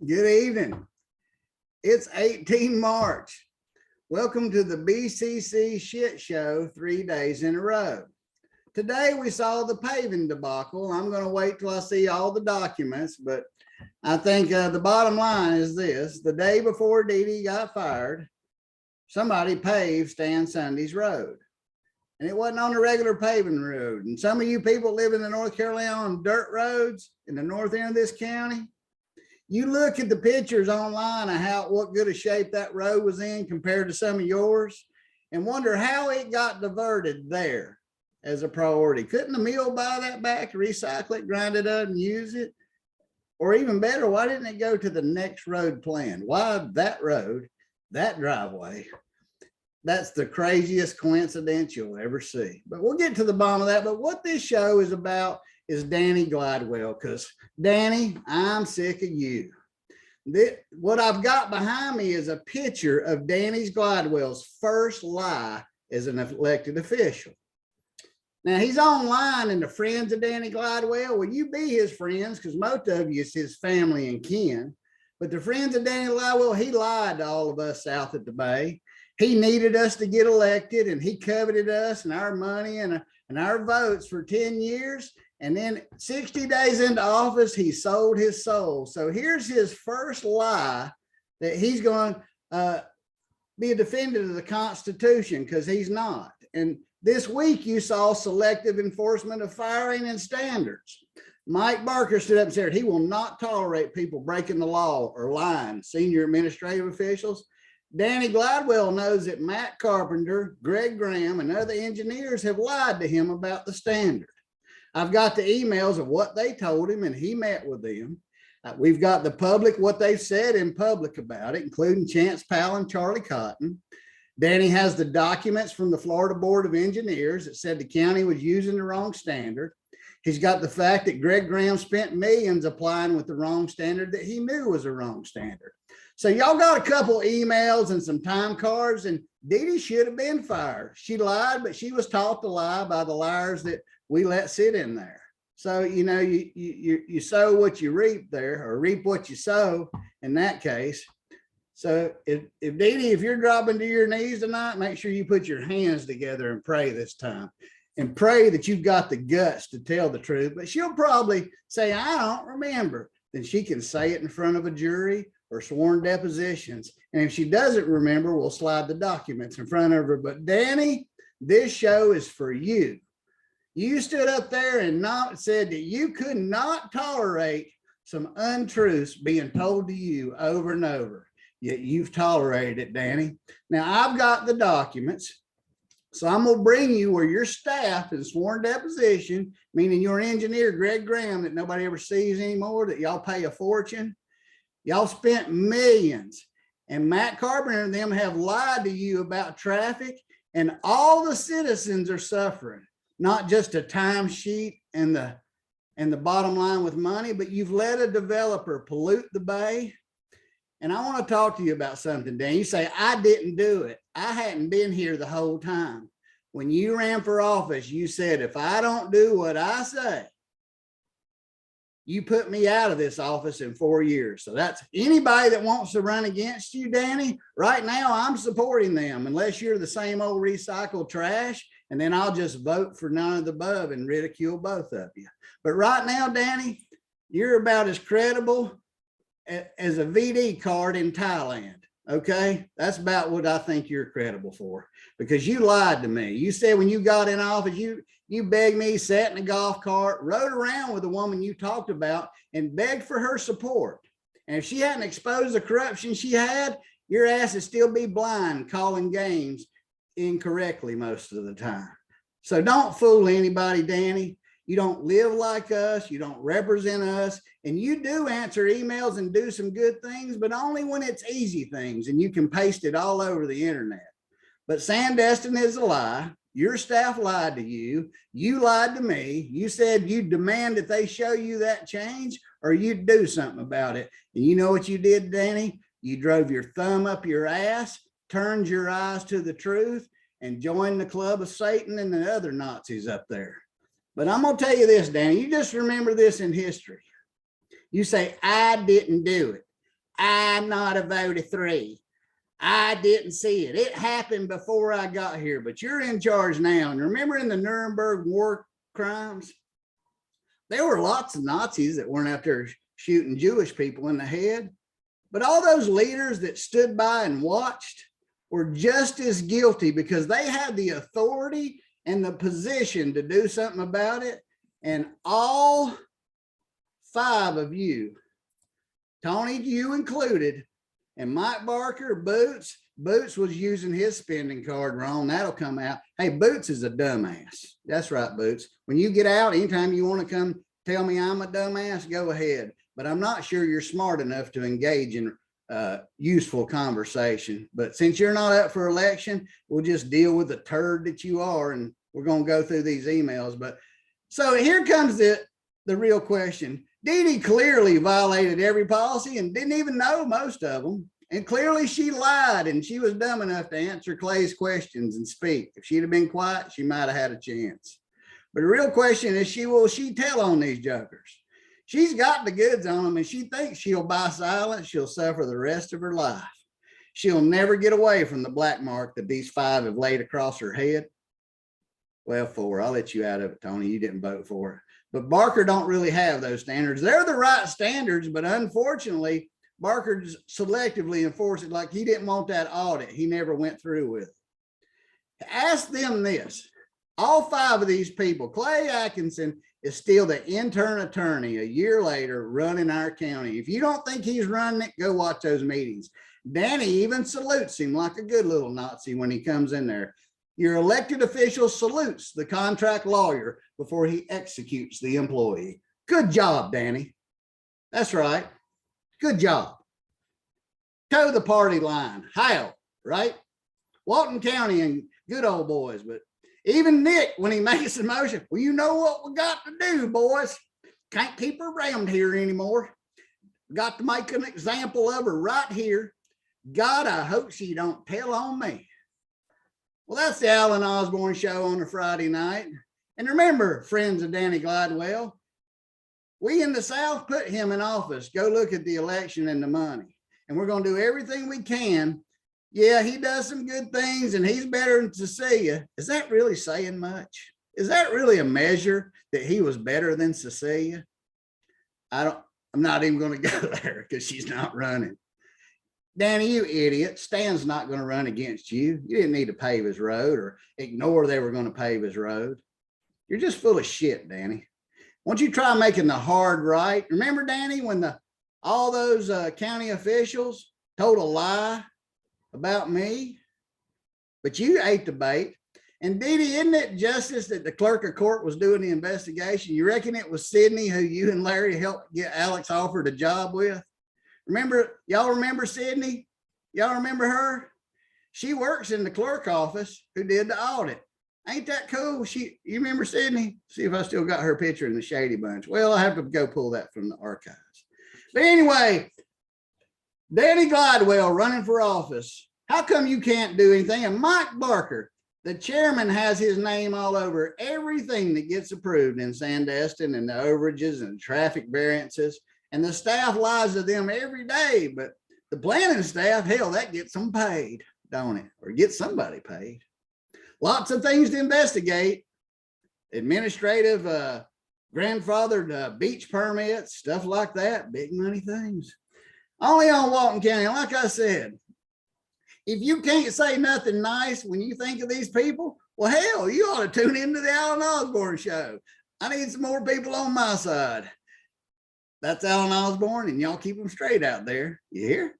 Good evening. It's 18 March. Welcome to the BCC shit show 3 days in a row. Today we saw the paving debacle. I'm going to wait till I see all the documents, but I think the bottom line is this. The day before Dee Dee got fired, somebody paved Stan Sunday's road. And it wasn't on a regular paving road. And some of you people living in North Carolina on dirt roads in the north end of this county, you look at the pictures online of what good a shape that road was in compared to some of yours and wonder how it got diverted there as a priority. Couldn't the mill buy that back, recycle it, grind it up and use it? Or even better, why didn't it go to the next road plan? Why that road, that driveway? That's the craziest coincidence you'll ever see. But we'll get to the bottom of that. But what this show is about is Danny Glidewell, because Danny, I'm sick of you. What I've got behind me is a picture of Danny Glidewell's first lie as an elected official. Now he's online in the Friends of Danny Glidewell. Well, you be his friends because most of you is his family and kin. But the Friends of Danny Glidewell, he lied to all of us south at the Bay. He needed us to get elected and he coveted us and our money and our votes for 10 years. And then 60 days into office, he sold his soul. So here's his first lie that he's going to be a defender of the Constitution, because he's not. And this week you saw selective enforcement of firing and standards. Mike Barker stood up and said he will not tolerate people breaking the law or lying, senior administrative officials. Danny Glidewell knows that Matt Carpenter, Greg Graham, and other engineers have lied to him about the standard. I've got the emails of what they told him and he met with them. We've got the public, what they've said in public about it, including Chance Powell and Charlie Cotton. Danny has the documents from the Florida Board of Engineers that said the county was using the wrong standard. He's got the fact that Greg Graham spent millions applying with the wrong standard that he knew was a wrong standard. So y'all got a couple emails and some time cards, and Dee Dee should have been fired. She lied, but she was taught to lie by the liars that we let sit in there. So, you know, you sow what you reap there, or reap what you sow in that case. So if Dee Dee, if you're dropping to your knees tonight, make sure you put your hands together and pray this time. And pray that you've got the guts to tell the truth. But she'll probably say, I don't remember. Then she can say it in front of a jury or sworn depositions. And if she doesn't remember, we'll slide the documents in front of her. But Danny, this show is for you. You stood up there and said that you could not tolerate some untruths being told to you over and over. Yet you've tolerated it, Danny. Now I've got the documents. So I'm going to bring you where your staff is sworn deposition, meaning your engineer, Greg Graham, that nobody ever sees anymore, that y'all pay a fortune. Y'all spent millions. And Matt Carpenter and them have lied to you about traffic, and all the citizens are suffering. Not just a timesheet and the bottom line with money, but you've let a developer pollute the bay. And I want to talk to you about something, Dan. You say, I didn't do it. I hadn't been here the whole time. When you ran for office, you said, if I don't do what I say, you put me out of this office in 4 years. So that's anybody that wants to run against you, Danny. Right now, I'm supporting them, unless you're the same old recycled trash. And then I'll just vote for none of the above and ridicule both of you. But right now, Danny, you're about as credible as a VD card in Thailand. Okay, that's about what I think you're credible for, because you lied to me. You said when you got in office, you begged me, sat in a golf cart, rode around with the woman you talked about and begged for her support. And if she hadn't exposed the corruption she had, your ass would still be blind, calling games incorrectly most of the time. So don't fool anybody, Danny. You don't live like us. You don't represent us. And you do answer emails and do some good things, but only when it's easy things and you can paste it all over the internet. But Sandestin is a lie. Your staff lied to you. You lied to me. You said you demand that they show you that change or you'd do something about it. And you know what you did, Danny? You drove your thumb up your ass, turned your eyes to the truth, and joined the club of Satan and the other Nazis up there. But I'm going to tell you this, Danny, you just remember this in history. You say, I didn't do it. I'm not a vote of 3. I didn't see it. It happened before I got here, but you're in charge now. And remember in the Nuremberg war crimes, there were lots of Nazis that weren't out there shooting Jewish people in the head. But all those leaders that stood by and watched were just as guilty because they had the authority and the position to do something about it. And all 5 of you, Tony, you included, and Mike Barker, Boots was using his spending card wrong. That'll come out. Hey, Boots is a dumbass. That's right, Boots. When you get out, anytime you want to come tell me I'm a dumbass, go ahead. But I'm not sure you're smart enough to engage in useful conversation. But since you're not up for election, we'll just deal with the turd that you are, and we're going to go through these emails. But so here comes the real question. Dee Dee clearly violated every policy and didn't even know most of them. And clearly she lied, and she was dumb enough to answer Clay's questions and speak. If she'd have been quiet, she might have had a chance. But the real question is, will she tell on these jokers? She's got the goods on them, and she thinks she'll buy silence. She'll suffer the rest of her life. She'll never get away from the black mark that these 5 have laid across her head. Well, 4, I'll let you out of it, Tony. You didn't vote for it. But Barker don't really have those standards. They're the right standards, but unfortunately, Barker selectively enforced it. Like he didn't want that audit. He never went through with it. Ask them this. All 5 of these people, Clay Atkinson is still the intern attorney a year later running our county. If you don't think he's running it, go watch those meetings. Danny even salutes him like a good little Nazi when he comes in there. Your elected official salutes the contract lawyer before he executes the employee. Good job, Danny. That's right. Good job. Toe the party line. How, right? Walton County and good old boys, but even Nick, when he makes a motion, well, you know what we got to do, boys. Can't keep her around here anymore. Got to make an example of her right here. God, I hope she don't tell on me. Well, that's the Alan Osborne Show on a Friday night. And remember, friends of Danny Glidewell, we in the South put him in office. Go look at the election and the money. And we're going to do everything we can. Yeah, he does some good things and he's better than Cecilia. Is that really saying much? Is that really a measure that he was better than Cecilia? I'm not even going to go there because she's not running. Danny, you idiot. Stan's not going to run against you. You didn't need to pave his road or ignore they were going to pave his road. You're just full of shit, Danny. Won't you try making the hard right? Remember, Danny, when all those county officials told a lie about me? But you ate the bait. And Dee Dee, isn't it justice that the clerk of court was doing the investigation? You reckon it was Sydney who you and Larry helped get Alex offered a job with? Remember, y'all remember Sydney? Y'all remember her? She works in the clerk office who did the audit. Ain't that cool? You remember Sydney? See if I still got her picture in the Shady Bunch. Well, I have to go pull that from the archives. But anyway, Danny Glidewell running for office. How come you can't do anything? And Mike Barker, the chairman, has his name all over everything that gets approved in Sandestin and the overages and traffic variances. And the staff lies to them every day, but the planning staff, hell, that gets them paid, don't it? Or gets somebody paid. Lots of things to investigate. Administrative, grandfathered beach permits, stuff like that, big money things. Only on Walton County. Like I said, if you can't say nothing nice when you think of these people, well, hell, you ought to tune into the Alan Osborne Show. I need some more people on my side. That's Alan Osborne, and y'all keep them straight out there. You hear?